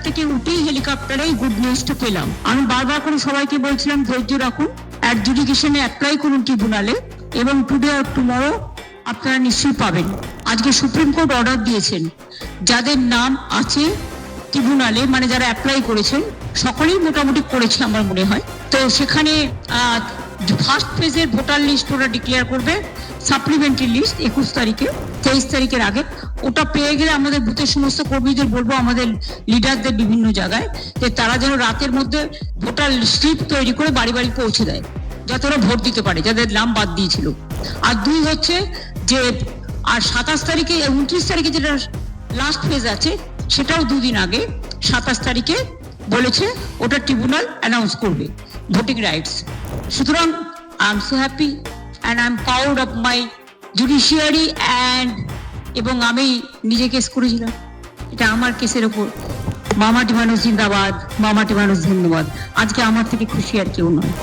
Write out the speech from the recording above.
থেকে উঠেই হেলিকপ্টারে গুড নিউজটা পেলাম। আমি বারবার করে সবাইকে বলছিলাম ধৈর্য রাখুন, অ্যাডজুডিকেশনে অ্যাপ্লাই করুন ট্রিব্যুনালে, এবং টুডে আর টুমরো আপনারা নিশ্চয়ই পাবেন। আজকে সুপ্রিম কোর্ট অর্ডার দিয়েছেন, যাদের নাম আছে ট্রিব্যুনালে, মানে যারা অ্যাপ্লাই করেছেন সকলেই মোটামুটি করেছে আমার মনে হয়। তো সেখানে ফার্স্ট ফেজের ভোটার লিস্ট ওরা ডিক্লেয়ার করবে, সাপ্লিমেন্টারি লিস্ট 21 তারিখে, 23 তারিখের আগে। ওটা পেয়ে গেলে আমাদের বুথের সমস্ত কর্মীদের বলবো, আমাদের লিডারদের বিভিন্ন জায়গায়, যে তারা যেন রাতের মধ্যে ভোটার স্লিপ তৈরি করে বাড়ি বাড়ি পৌঁছে দেয়, যাতে ওরা ভোট দিতে পারে যাদের নাম বাদ দিয়েছিল। আর 2 হচ্ছে যে আর 27 তারিখে 29 তারিখে যেটা লাস্ট ফেজ আছে, সেটাও 2 দিন আগে 27 তারিখে বলেছে ওটা ট্রিব্যুনাল অ্যানাউন্স করবে ভোটিং রাইটস। সুতরাং I am so happy and I am proud of my judiciary এবং আমি নিজে কেস করেছিলাম, এটা আমার কেসের ওপর। মামাটি মানুষ জিন্দাবাদ, মামাটি মানুষ ধন্যবাদ। আজকে আমার থেকে খুশি আর কেউ নয়।